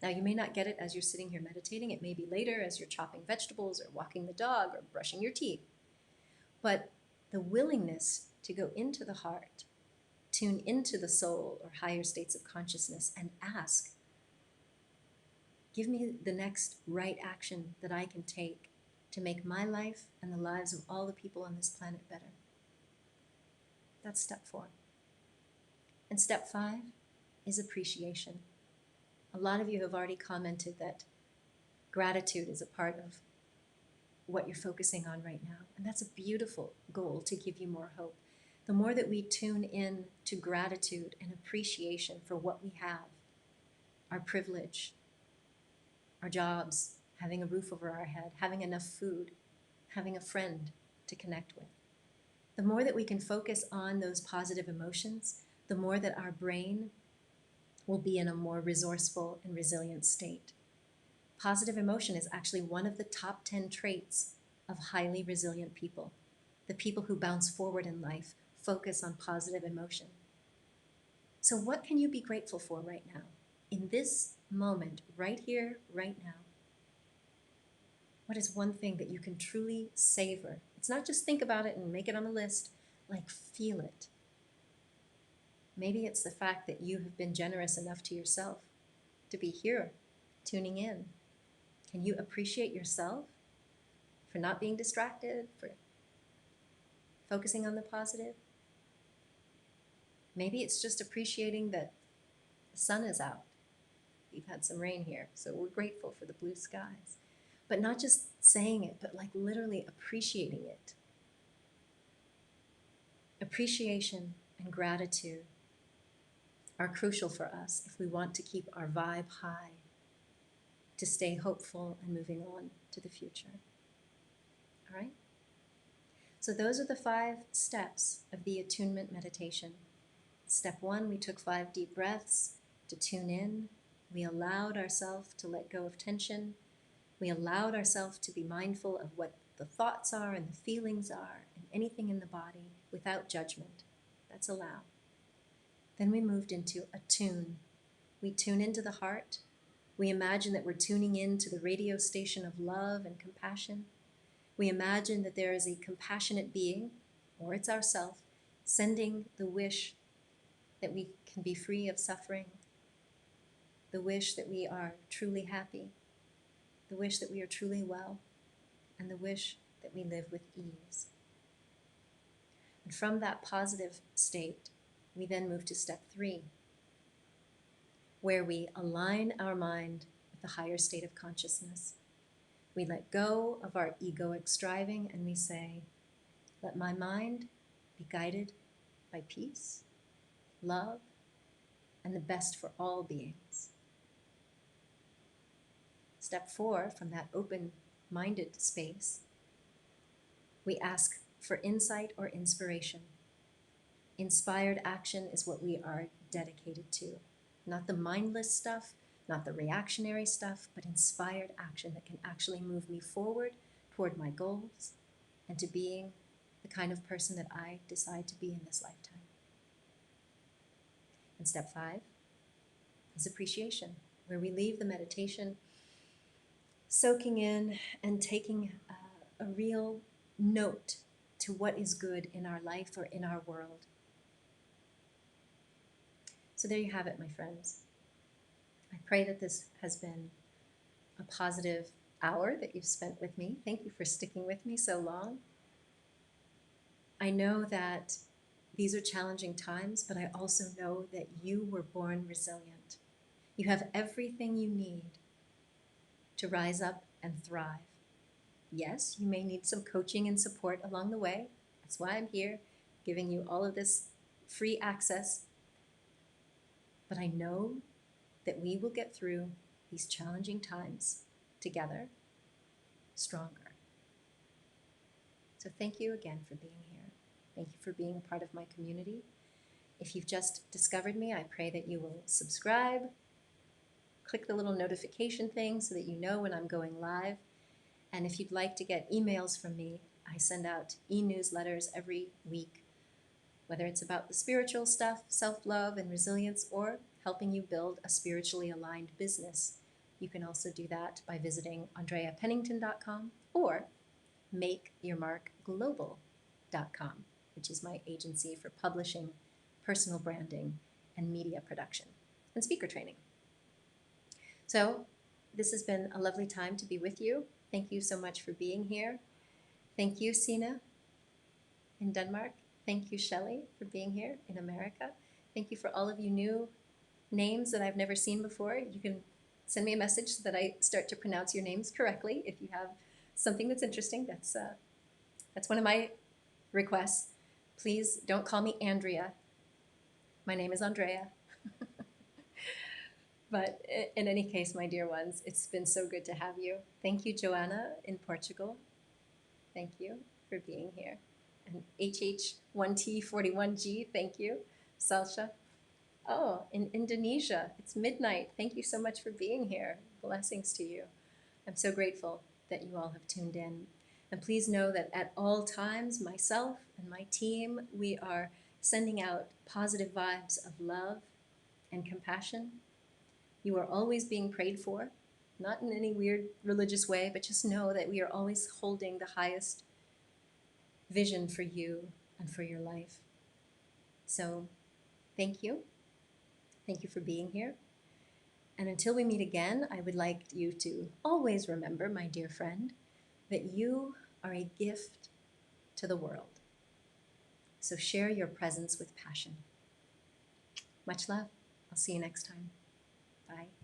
Now, you may not get it as you're sitting here meditating. It may be later as you're chopping vegetables or walking the dog or brushing your teeth. But the willingness to go into the heart, tune into the soul or higher states of consciousness and ask, give me the next right action that I can take to make my life and the lives of all the people on this planet better. That's step 4. And step 5 is appreciation. A lot of you have already commented that gratitude is a part of what you're focusing on right now. And that's a beautiful goal to give you more hope. The more that we tune in to gratitude and appreciation for what we have, our privilege, our jobs, having a roof over our head, having enough food, having a friend to connect with. The more that we can focus on those positive emotions, the more that our brain will be in a more resourceful and resilient state. Positive emotion is actually one of the top 10 traits of highly resilient people. The people who bounce forward in life focus on positive emotion. So what can you be grateful for right now? In this moment, right here, right now, what is one thing that you can truly savor? It's not just think about it and make it on a list, like feel it. Maybe it's the fact that you have been generous enough to yourself to be here, tuning in. Can you appreciate yourself for not being distracted, for focusing on the positive? Maybe it's just appreciating that the sun is out. We've had some rain here, so we're grateful for the blue skies. But not just saying it, but like literally appreciating it. Appreciation and gratitude are crucial for us if we want to keep our vibe high, to stay hopeful and moving on to the future. All right? So those are the 5 steps of the attunement meditation. Step 1, we took 5 deep breaths to tune in. We allowed ourselves to let go of tension. We allowed ourselves to be mindful of what the thoughts are and the feelings are and anything in the body without judgment. That's allowed. Then we moved into attune. We tune into the heart. We imagine that we're tuning into the radio station of love and compassion. We imagine that there is a compassionate being, or it's ourself, sending the wish that we can be free of suffering, the wish that we are truly happy, the wish that we are truly well, and the wish that we live with ease. And from that positive state, we then move to step 3, where we align our mind with the higher state of consciousness. We let go of our egoic striving and we say, let my mind be guided by peace, love, and the best for all beings. Step 4, from that open-minded space, we ask for insight or inspiration. Inspired action is what we are dedicated to. Not the mindless stuff, not the reactionary stuff, but inspired action that can actually move me forward toward my goals and to being the kind of person that I decide to be in this lifetime. And step 5 is appreciation, where we leave the meditation soaking in and taking a real note to what is good in our life or in our world. So there you have it, my friends. I pray that this has been a positive hour that you've spent with me. Thank you for sticking with me so long. I know that these are challenging times, but I also know that you were born resilient. You have everything you need to rise up and thrive. Yes, you may need some coaching and support along the way. That's why I'm here, giving you all of this free access. But I know that we will get through these challenging times together, stronger. So thank you again for being here. Thank you for being a part of my community. If you've just discovered me, I pray that you will subscribe, click the little notification thing so that you know when I'm going live. And if you'd like to get emails from me, I send out e-newsletters every week, whether it's about the spiritual stuff, self-love and resilience, or helping you build a spiritually aligned business. You can also do that by visiting andreapennington.com or makeyourmarkglobal.com, which is my agency for publishing, personal branding, and media production, and speaker training. So this has been a lovely time to be with you. Thank you so much for being here. Thank you, Sina, in Denmark. Thank you, Shelley, for being here in America. Thank you for all of you new names that I've never seen before. You can send me a message so that I start to pronounce your names correctly if you have something that's interesting. That's one of my requests. Please don't call me Andrea. My name is Andrea. But in any case, my dear ones, it's been so good to have you. Thank you, Joanna, in Portugal. Thank you for being here. And HH1T41G, thank you. Salsha. Oh, in Indonesia, it's midnight. Thank you so much for being here. Blessings to you. I'm so grateful that you all have tuned in. And please know that at all times, myself and my team, we are sending out positive vibes of love and compassion. You are always being prayed for, not in any weird religious way, but just know that we are always holding the highest vision for you and for your life. So thank you. Thank you for being here. And until we meet again, I would like you to always remember, my dear friend, that you are a gift to the world. So share your presence with passion. Much love. I'll see you next time. Bye.